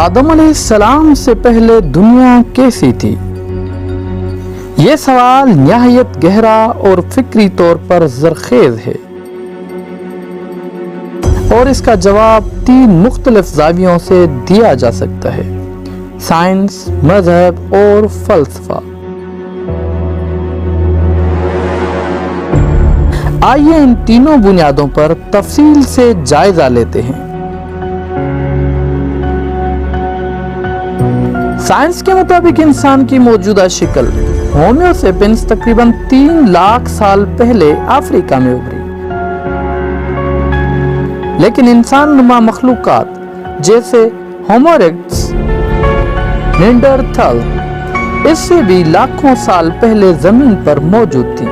آدم علیہ السلام سے پہلے دنیا کیسی تھی؟ یہ سوال نہایت گہرا اور فکری طور پر زرخیز ہے، اور اس کا جواب 3 مختلف زاویوں سے دیا جا سکتا ہے: سائنس، مذہب اور فلسفہ۔ آئیے ان تینوں بنیادوں پر تفصیل سے جائزہ لیتے ہیں۔ سائنس کے مطابق انسان کی موجودہ شکل ہومو سیپینس تقریباً 3 لاکھ سال پہلے افریقہ میں ابھری، لیکن انسان نما مخلوقات جیسے ہومو ایکٹس، نینڈرتھل اس سے بھی لاکھوں سال پہلے زمین پر موجود تھی۔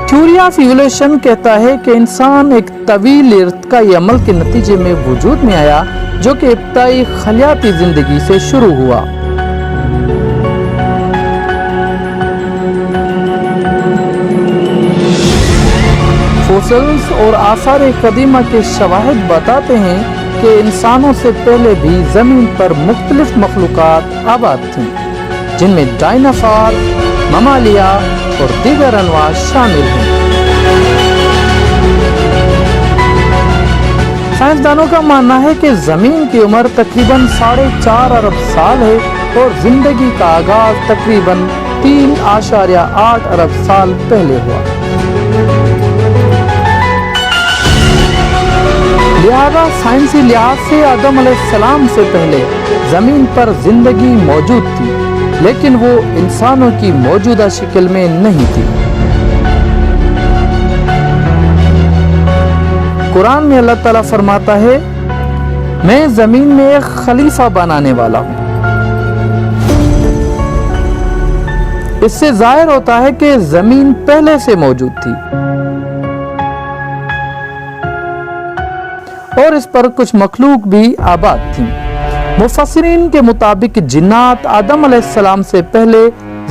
تھیوری آف ایولیوشن کہتا ہے کہ انسان ایک طویل ارتقائی عمل کے نتیجے میں وجود میں آیا جو کہ ابتدائی خلیاتی زندگی سے شروع ہوا۔ فوسلز اور آثار قدیمہ کے شواہد بتاتے ہیں کہ انسانوں سے پہلے بھی زمین پر مختلف مخلوقات آباد تھیں، جن میں ڈائناسور، ممالیہ اور دیگر انواع شامل ہیں۔ سائنسدانوں کا ماننا ہے کہ زمین کی عمر تقریباً 4.5 ارب سال ہے اور زندگی کا آغاز تقریباً 3.8 ارب سال پہلے ہوا۔ لہذا سائنسی لحاظ سے آدم علیہ السلام سے پہلے زمین پر زندگی موجود تھی، لیکن وہ انسانوں کی موجودہ شکل میں نہیں تھی۔ قرآن میں اللہ تعالیٰ فرماتا ہے، میں زمین میں ایک خلیفہ بنانے والا ہوں۔ اس سے ظاہر ہوتا ہے کہ زمین پہلے سے موجود تھی اور اس پر کچھ مخلوق بھی آباد تھیں۔ مفسرین کے مطابق جنات آدم علیہ السلام سے پہلے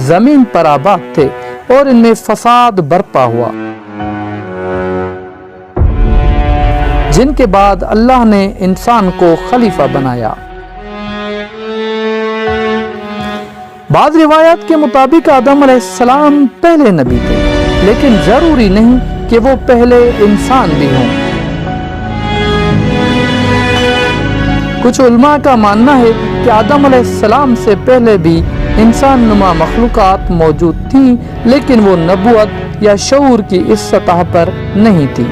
زمین پر آباد تھے اور ان میں فساد برپا ہوا، جن کے بعد اللہ نے انسان کو خلیفہ بنایا۔ بعض روایات کے مطابق آدم علیہ السلام پہلے نبی تھے، لیکن ضروری نہیں کہ وہ پہلے انسان بھی ہوں۔ کچھ علماء کا ماننا ہے کہ آدم علیہ السلام سے پہلے بھی انسان نما مخلوقات موجود تھیں، لیکن وہ نبوت یا شعور کی اس سطح پر نہیں تھی۔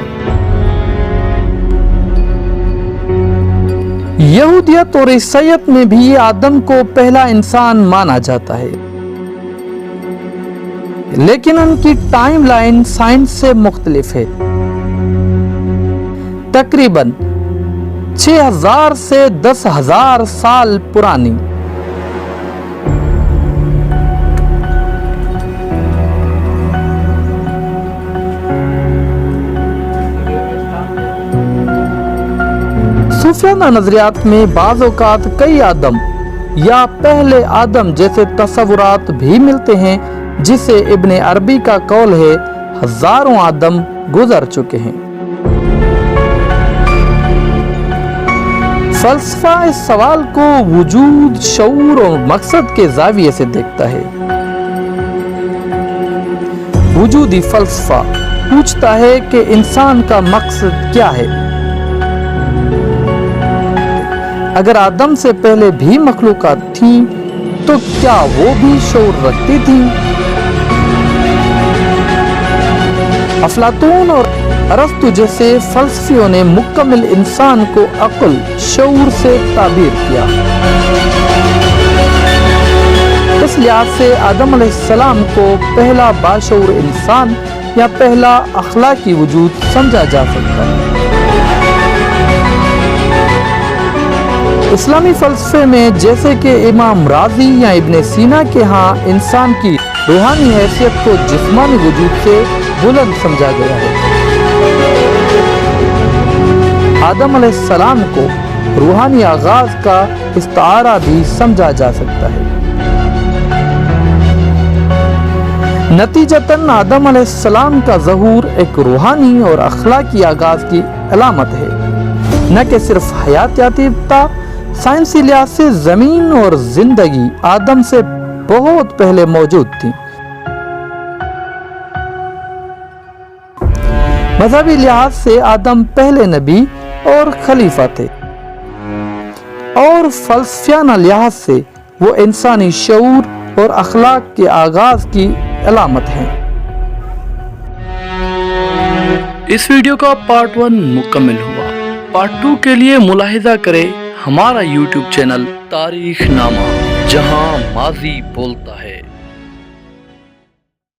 یہودیت اور عیسائیت میں بھی آدم کو پہلا انسان مانا جاتا ہے، لیکن ان کی ٹائم لائن سائنس سے مختلف ہے۔ تقریباً 6000 سے 10,000 سال پرانی۔ صوفیانہ نظریات میں بعض اوقات کئی آدم یا پہلے آدم جیسے تصورات بھی ملتے ہیں، جسے ابن عربی کا قول ہے، ہزاروں آدم گزر چکے ہیں۔ فلسفہ اس سوال کو وجود، شعور اور مقصد کے زاویے سے دیکھتا ہے۔ وجودی فلسفہ پوچھتا ہے کہ انسان کا مقصد کیا ہے؟ اگر آدم سے پہلے بھی مخلوقات تھیں تو کیا وہ بھی شعور رکھتی تھیں؟ افلاطون اور ارسطو جیسے فلسفیوں نے مکمل انسان کو عقل، شعور سے تعبیر کیا۔ اس لحاظ سے آدم علیہ السلام کو پہلا باشعور انسان یا پہلا اخلاقی وجود سمجھا جا سکتا ہے۔ اسلامی فلسفے میں جیسے کہ امام رازی یا ابن سینا کے ہاں انسان کی روحانی حیثیت کو جسمانی وجود سے بلند سمجھا گیا ہے۔ آدم علیہ السلام کو روحانی آغاز کا استعارہ بھی سمجھا جا سکتا ہے۔ نتیجتاً آدم علیہ السلام کا ظہور ایک روحانی اور اخلاقی آغاز کی علامت ہے، نہ کہ صرف حیاتیاتی ابتدا۔ سائنسی لحاظ سے زمین اور زندگی آدم سے بہت پہلے موجود تھی۔ مذہبی لحاظ سے آدم پہلے نبی اور خلیفہ تھے، اور فلسفیانہ لحاظ سے وہ انسانی شعور اور اخلاق کے آغاز کی علامت ہیں۔ اس ویڈیو کا پارٹ 1 مکمل ہوا۔ پارٹ 2 کے لیے ملاحظہ کریں ہمارا یوٹیوب چینل تاریخ نامہ، جہاں ماضی بولتا ہے۔